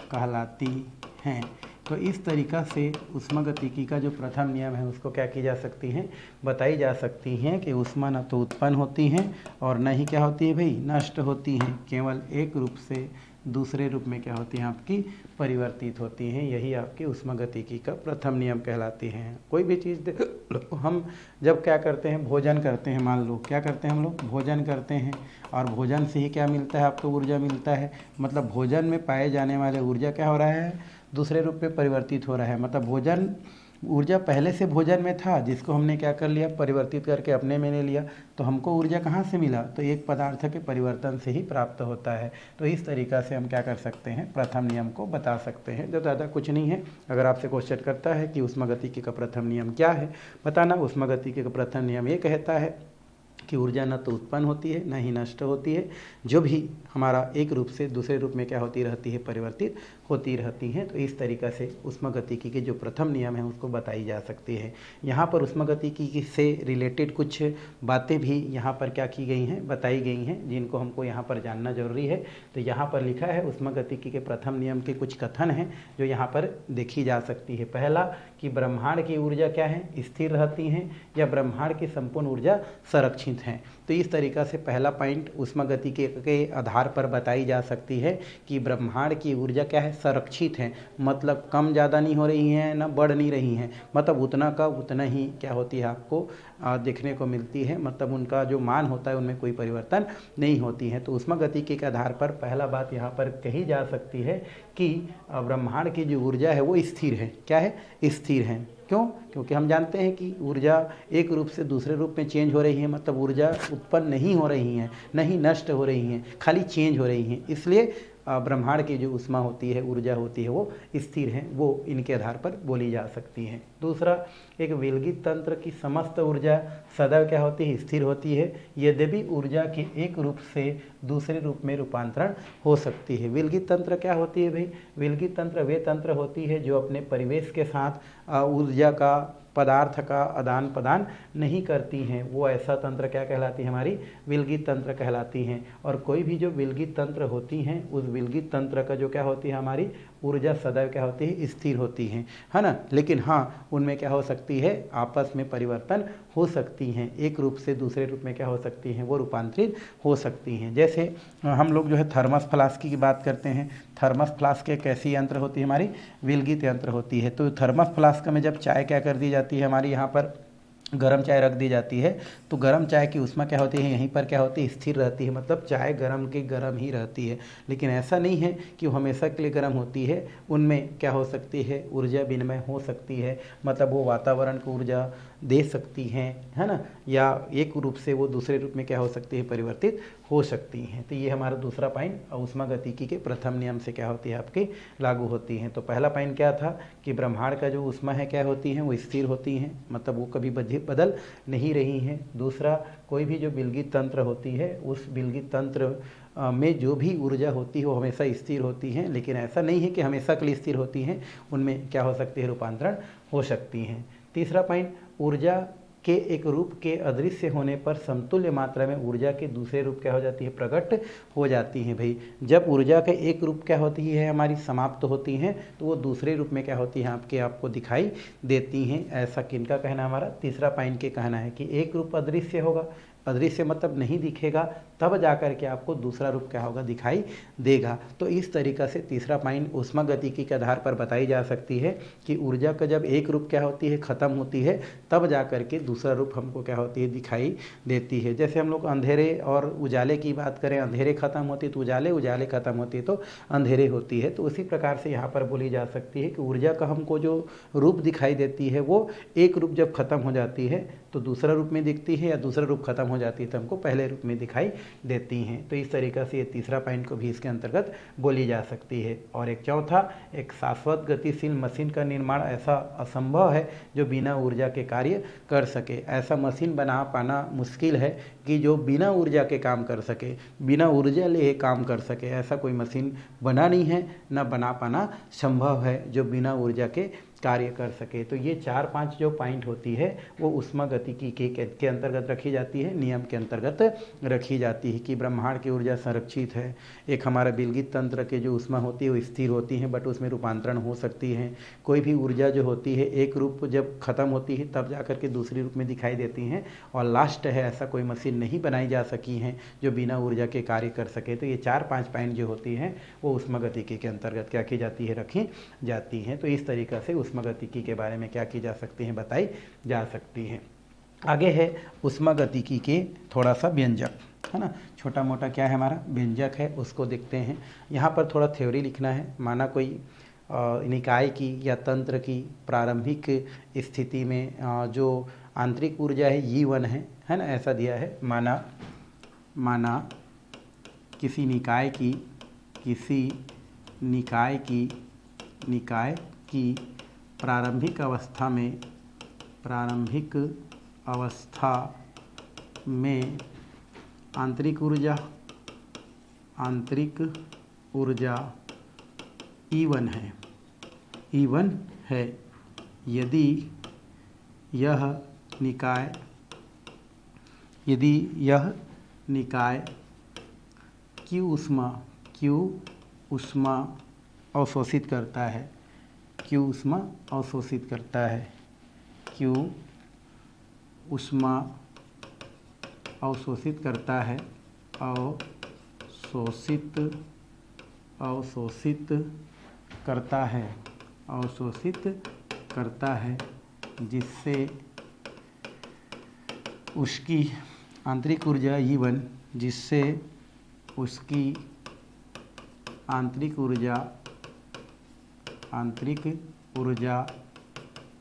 कहलाती हैं। तो इस तरीक़ा से ऊष्मागतिकी का जो प्रथम नियम है उसको क्या की जा सकती हैं, बताई जा सकती हैं कि ऊष्मा न तो उत्पन्न होती हैं और न ही क्या होती है भाई, नष्ट होती हैं, केवल एक रूप से दूसरे रूप में क्या होती हैं आपकी परिवर्तित होती हैं। यही आपकी ऊष्मागतिकी का प्रथम नियम कहलाती हैं। कोई भी चीज़ देख लो, हम जब क्या करते हैं, भोजन करते हैं, मान लो क्या करते हैं हम लोग, भोजन करते हैं, और भोजन से ही क्या मिलता है आपको, ऊर्जा मिलता है। मतलब भोजन में पाए जाने वाले ऊर्जा क्या हो रहा है, दूसरे रूप में परिवर्तित हो रहा है। मतलब भोजन ऊर्जा पहले से भोजन में था, जिसको हमने क्या कर लिया, परिवर्तित करके अपने में ले लिया। तो हमको ऊर्जा कहाँ से मिला, तो एक पदार्थ के परिवर्तन से ही प्राप्त होता है। तो इस तरीक़ा से हम क्या कर सकते हैं, प्रथम नियम को बता सकते हैं, जो ज़्यादा कुछ नहीं है। अगर आपसे क्वेश्चन करता है कि ऊष्मागतिकी का प्रथम नियम क्या है, बताना। ऊष्मागतिकी का प्रथम नियम ये कहता है कि ऊर्जा न तो उत्पन्न होती है, न ही नष्ट होती है, जो भी हमारा एक रूप से दूसरे रूप में क्या होती रहती है, परिवर्तित होती रहती हैं। तो इस तरीक़ा से ऊष्मागतिकी के जो प्रथम नियम है उसको बताई जा सकती है। यहाँ पर ऊष्मागतिकी से रिलेटेड कुछ बातें भी यहाँ पर क्या की गई हैं, बताई गई हैं, जिनको हमको यहाँ पर जानना जरूरी है। तो यहाँ पर लिखा है ऊष्मागतिकी के प्रथम नियम के कुछ कथन हैं जो यहाँ पर देखी जा सकती है। पहला कि ब्रह्मांड की ऊर्जा क्या है, स्थिर रहती हैं, या ब्रह्मांड की संपूर्ण ऊर्जा संरक्षित हैं। तो इस तरीक़ा से पहला पॉइंट ऊष्मागतिकी के आधार पर बताई जा सकती है कि ब्रह्मांड की ऊर्जा क्या है, संरक्षित है। मतलब कम ज़्यादा नहीं हो रही हैं, ना बढ़ नहीं रही हैं, मतलब उतना का उतना ही क्या होती है आपको देखने को मिलती है। मतलब उनका जो मान होता है उनमें कोई परिवर्तन नहीं होती है। तो ऊष्मागतिकी के आधार पर पहला बात यहाँ पर कही जा सकती है कि ब्रह्मांड की जो ऊर्जा है वो स्थिर है। क्या है, स्थिर है। क्यों? क्योंकि हम जानते हैं कि ऊर्जा एक रूप से दूसरे रूप में चेंज हो रही है। मतलब ऊर्जा उत्पन्न नहीं हो रही है, नहीं नष्ट हो रही हैं, खाली चेंज हो रही हैं। इसलिए ब्रह्मांड की जो ऊष्मा होती है, ऊर्जा होती है, वो स्थिर है, वो इनके आधार पर बोली जा सकती है। दूसरा, एक विलगित तंत्र की समस्त ऊर्जा सदैव क्या होती है, स्थिर होती है, यद्यपि ऊर्जा के एक रूप से दूसरे रूप में रूपांतरण हो सकती है। विलगित तंत्र क्या होती है भाई? विलगित तंत्र वे तंत्र होती है जो अपने परिवेश के साथ ऊर्जा का, पदार्थ का आदान प्रदान नहीं करती हैं। वो ऐसा तंत्र क्या कहलाती है, हमारी विलगित तंत्र कहलाती हैं। और कोई भी जो विलगित तंत्र होती हैं, उस विलगित तंत्र का जो क्या होती है, हमारी ऊर्जा सदैव क्या होती है, स्थिर होती है ना। लेकिन हाँ, उनमें क्या हो सकती है, आपस में परिवर्तन हो सकती हैं, एक रूप से दूसरे रूप में क्या हो सकती हैं, वो रूपांतरित हो सकती हैं। जैसे हम लोग जो है थर्मस फ्लास्क की बात करते हैं। थर्मस फ्लास्क एक ऐसी यंत्र होती है, हमारी विलगित यंत्र होती है। तो थर्मस फ्लास्क में जब चाय क्या कर दी जाती है, हमारी यहाँ पर गर्म चाय रख दी जाती है, तो गर्म चाय की ऊष्मा क्या होती है, यहीं पर क्या होती है, स्थिर रहती है। मतलब चाय गर्म की गर्म ही रहती है। लेकिन ऐसा नहीं है कि वो हमेशा के लिए गर्म होती है। उनमें क्या हो सकती है, ऊर्जा विनिमय हो सकती है। मतलब वो वातावरण को ऊर्जा दे सकती हैं, है ना, या एक रूप से वो दूसरे रूप में क्या हो सकती है, परिवर्तित हो सकती हैं। तो ये हमारा दूसरा पॉइंट ऊष्मागतिकी के प्रथम नियम से क्या होती है, आपकी लागू होती हैं। तो पहला पॉइंट क्या था कि ब्रह्मांड का जो ऊष्मा है क्या होती हैं, वो स्थिर होती हैं, मतलब वो कभी बदल नहीं रही हैं। दूसरा, कोई भी जो विलगित तंत्र होती है, उस विलगित तंत्र में जो भी ऊर्जा होती है वो हमेशा स्थिर होती हैं। लेकिन ऐसा नहीं है कि हमेशा के लिए स्थिर होती हैं, उनमें क्या हो सकती है, रूपांतरण हो सकती हैं। तीसरा पॉइंट, ऊर्जा के एक रूप के अदृश्य होने पर समतुल्य मात्रा में ऊर्जा के दूसरे रूप क्या हो जाती है, प्रकट हो जाती हैं। भाई जब ऊर्जा के एक रूप क्या होती है, हमारी समाप्त होती हैं, तो वो दूसरे रूप में क्या होती है, आपको दिखाई देती हैं। ऐसा किनका कहना, हमारा तीसरा पॉइंट के कहना है कि एक रूप अदृश्य होगा, अदृश्य मतलब नहीं दिखेगा, तब जाकर के आपको दूसरा रूप क्या होगा, दिखाई देगा। तो इस तरीक़ा से तीसरा पॉइंट ऊष्मागतिकी के आधार पर बताई जा सकती है कि ऊर्जा का जब एक रूप क्या होती है, ख़त्म होती है, तब जाकर के दूसरा रूप हमको क्या होती है, दिखाई देती है। जैसे हम लोग अंधेरे और उजाले की बात करें, अंधेरे खत्म होती है तो उजाले, उजाले खत्म होती है तो अंधेरे होती है। तो उसी प्रकार से यहाँ पर बोली जा सकती है कि ऊर्जा का हमको जो रूप दिखाई देती है, वो एक रूप जब खत्म हो जाती है तो दूसरा रूप में दिखती है, या दूसरा रूप खत्म हो जाती है तो हमको पहले रूप में दिखाई देती हैं। तो इस तरीक़ा से ये तीसरा पॉइंट को भी इसके अंतर्गत बोली जा सकती है। और एक चौथा, एक शाश्वत गतिशील मशीन का निर्माण ऐसा असंभव है जो बिना ऊर्जा के कार्य कर सके। ऐसा मशीन बना पाना मुश्किल है कि जो बिना ऊर्जा के काम कर सके, बिना ऊर्जा लिए काम कर सके। ऐसा कोई मशीन बना नहीं है, ना बना पाना संभव है जो बिना ऊर्जा के कार्य कर सके। तो ये 4-5 जो पॉइंट होती है वो ऊष्मागतिकी के अंतर्गत रखी जाती है, नियम के अंतर्गत रखी जाती है कि ब्रह्मांड की ऊर्जा संरक्षित है। एक हमारा विलगित तंत्र के जो ऊष्मा होती है वो स्थिर होती है, बट उसमें रूपांतरण हो सकती है। कोई भी ऊर्जा जो होती है एक रूप जब खत्म होती है तब जा करके दूसरी रूप में दिखाई देती हैं, और लास्ट है ऐसा कोई मशीन नहीं बनाई जा सकी हैं जो बिना ऊर्जा के कार्य कर सके। तो ये 4-5 पॉइंट जो होती हैं वो ऊष्मागतिकी के अंतर्गत क्या की जाती है, रखी जाती हैं। तो इस तरीक़ा से ऊष्मागतिकी के बारे में क्या की जा सकती हैं, बताई जा सकती हैं। आगे है ऊष्मागतिकी के थोड़ा सा व्यंजक, है ना, छोटा मोटा क्या है हमारा व्यंजक है, उसको देखते हैं। यहाँ पर थोड़ा थ्योरी लिखना है। माना कोई निकाय की या तंत्र की प्रारंभिक स्थिति में जो आंतरिक ऊर्जा है E1 है ना, ऐसा दिया है। माना किसी निकाय की प्रारंभिक अवस्था में आंतरिक ऊर्जा E1 है। यदि यह निकाय Q ऊष्मा अवशोषित करता है, Q ऊष्मा अवशोषित करता है, जिससे उसकी आंतरिक ऊर्जा E1, जिससे उसकी आंतरिक ऊर्जा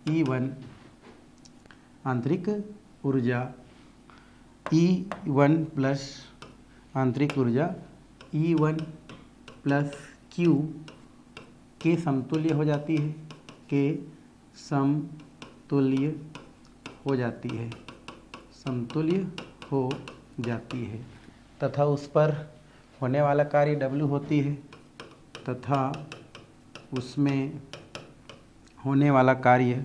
E1 प्लस आंतरिक ऊर्जा E1 प्लस Q के समतुल्य हो जाती है, तथा उस पर होने वाला कार्य W होती है, तथा उसमें होने वाला कार्य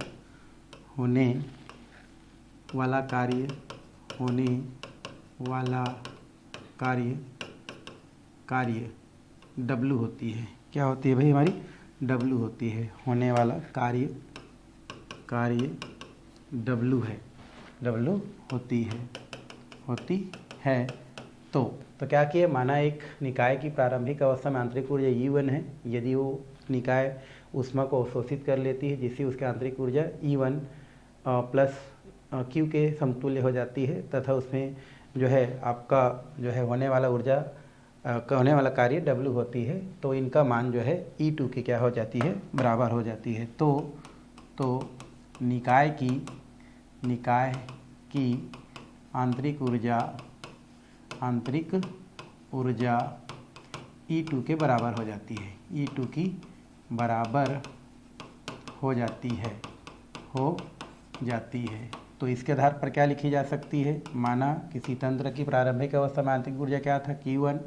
W होती है। क्या होती है भाई हमारी? W होती है। होने वाला कार्य W होती है। तो क्या किए, माना एक निकाय की प्रारंभिक अवस्था में आंतरिक ऊर्जा E1 है। यदि वो निकाय ऊष्मा को अवशोषित कर लेती है जिससे उसकी आंतरिक ऊर्जा E1 प्लस Q के समतुल्य हो जाती है, तथा उसमें जो है आपका जो है होने वाला कार्य W होती है, तो इनका मान जो है E2 की क्या हो जाती है, बराबर हो जाती है। तो निकाय की आंतरिक ऊर्जा E2 के बराबर हो जाती है, E2 की बराबर हो जाती है। तो इसके आधार पर क्या लिखी जा सकती है, माना किसी तंत्र की प्रारंभिक अवस्था में आंतरिक ऊर्जा क्या था, Q1।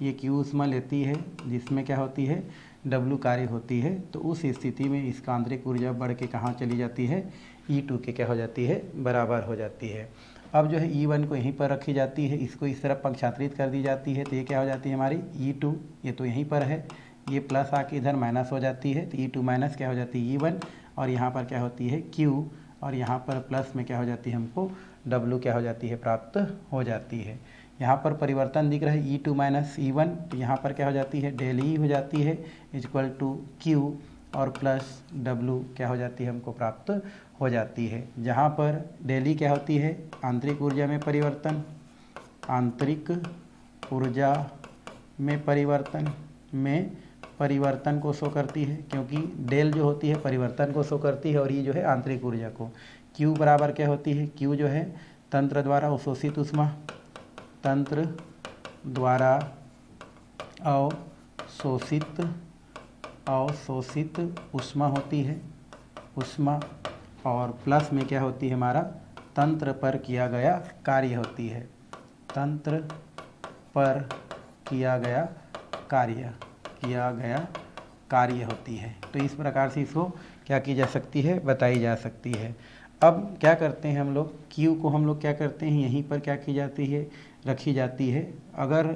ये Q ऊष्मा लेती है जिसमें क्या होती है, W कार्य होती है। तो उस स्थिति में इसका आंतरिक ऊर्जा बढ़ के कहाँ चली जाती है, E2 के क्या हो जाती है, बराबर हो जाती है। अब जो है E1 को यहीं पर रखी जाती है, इसको इस तरफ पक्षांतरित कर दी जाती है, तो ये क्या हो जाती है हमारी E2। ये तो यहीं पर है, ये प्लस आके इधर माइनस हो जाती है, तो E2 माइनस क्या हो जाती है E1, और यहाँ पर क्या होती है Q, और यहाँ पर प्लस में क्या हो जाती है हमको W क्या हो जाती है, प्राप्त हो जाती है। यहाँ पर परिवर्तन दिख रहा है E2 माइनस E1, तो यहाँ पर क्या हो जाती है, डेल E हो जाती है इक्वल टू Q, और प्लस W क्या हो जाती है, हमको प्राप्त हो जाती है। जहाँ पर डेल E क्या होती है, आंतरिक ऊर्जा में परिवर्तन को शो करती है, क्योंकि डेल जो होती है परिवर्तन को शो करती है, और ये जो है आंतरिक ऊर्जा को। Q बराबर क्या होती है, Q जो है तंत्र द्वारा अवशोषित ऊष्मा होती है, और प्लस में क्या होती है हमारा, तंत्र पर किया गया कार्य होती है, तंत्र पर किया गया कार्य होती है। तो इस प्रकार से इसको क्या की जा सकती है, बताई जा सकती है। अब क्या करते हैं हम लोग, क्यू को हम लोग क्या करते हैं, यहीं पर क्या की जाती है, रखी जाती है। अगर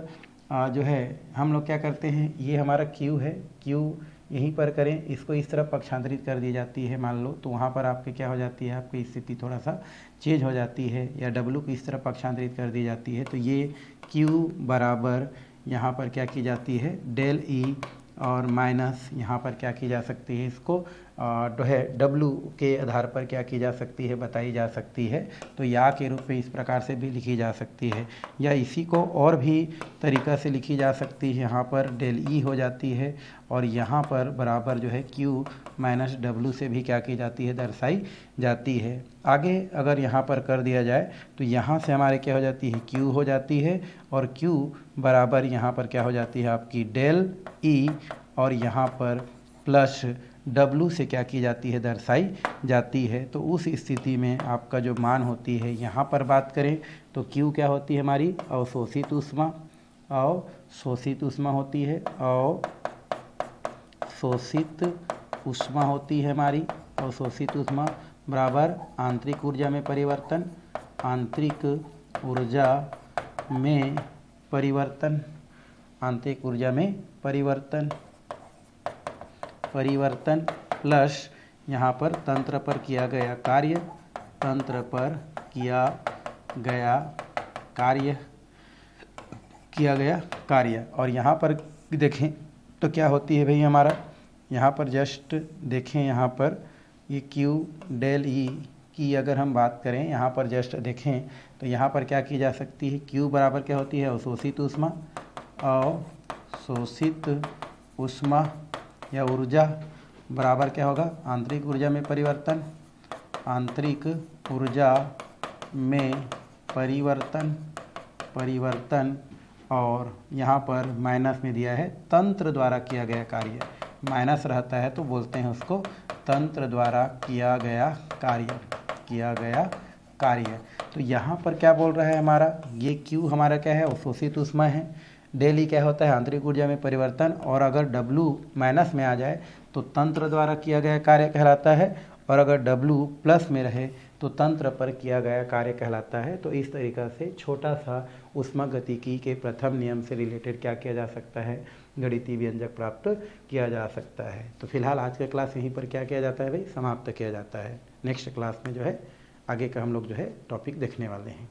जो है हम लोग क्या करते हैं, ये हमारा क्यू है, क्यू यहीं पर करें, इसको इस तरफ पक्षांतरित कर दी जाती है मान लो, तो वहाँ पर आपके क्या हो जाती है, आपकी स्थिति थोड़ा सा चेंज हो जाती है, या डब्लू को इस तरफ पक्षांतरित कर दी जाती है। तो ये क्यू बराबर यहाँ पर क्या की जाती है, डेल ई, और माइनस यहाँ पर क्या की जा सकती है, इसको जो है डब्लू के आधार पर क्या की जा सकती है, बताई जा सकती है। तो या के रूप में इस प्रकार से भी लिखी जा सकती है, या इसी को और भी तरीक़ा से लिखी जा सकती है। यहाँ पर डेल ई हो जाती है, और यहाँ पर बराबर जो है क्यू माइनस डब्लू से भी क्या की जाती है, दर्शाई जाती है। आगे अगर यहाँ पर कर दिया जाए तो यहाँ से हमारे क्या हो जाती है, क्यू हो जाती है, और क्यू बराबर यहाँ पर क्या हो जाती है आपकी डेल ई, और यहाँ पर प्लस डब्लू से क्या की जाती है, दर्शाई जाती है। तो उस स्थिति में आपका जो मान होती है, यहाँ पर बात करें तो क्यू क्या होती है हमारी, अवशोषित ऊष्मा, अवशोषित ऊष्मा होती है, अवशोषित ऊष्मा होती है हमारी, अवशोषित ऊष्मा बराबर आंतरिक ऊर्जा में परिवर्तन, आंतरिक ऊर्जा में परिवर्तन, आंतरिक ऊर्जा में परिवर्तन, परिवर्तन प्लस यहाँ पर तंत्र पर किया गया कार्य, तंत्र पर किया गया कार्य, किया गया कार्य। और यहाँ पर देखें तो क्या होती है भाई हमारा, यहाँ पर जस्ट देखें, यहाँ पर ये क्यू डेल ई की अगर हम बात करें, यहाँ पर जस्ट देखें तो यहाँ पर क्या की जा सकती है, क्यू बराबर क्या होती है, अवशोषित ऊष्मा, अवशोषित ऊष्मा या ऊर्जा बराबर क्या होगा, आंतरिक ऊर्जा में परिवर्तन, आंतरिक ऊर्जा में परिवर्तन, परिवर्तन, और यहाँ पर माइनस में दिया है तंत्र द्वारा किया गया कार्य, माइनस रहता है तो बोलते हैं उसको तंत्र द्वारा किया गया कार्य, किया गया कार्य। तो यहाँ पर क्या बोल रहा है हमारा, ये क्यू हमारा क्या है, अवशोषित ऊष्मा है, डेल ई क्या होता है, आंतरिक ऊर्जा में परिवर्तन, और अगर डब्लू माइनस में आ जाए तो तंत्र द्वारा किया गया कार्य कहलाता है, और अगर डब्लू प्लस में रहे तो तंत्र पर किया गया कार्य कहलाता है। तो इस तरीक़ा से छोटा सा ऊष्मागतिकी के प्रथम नियम से रिलेटेड क्या किया जा सकता है, गणितीय व्यंजक प्राप्त किया जा सकता है। तो फिलहाल आज का क्लास यहीं पर क्या किया जाता है भाई, समाप्त किया जाता है। नेक्स्ट क्लास में जो है आगे का हम लोग जो है टॉपिक देखने वाले हैं।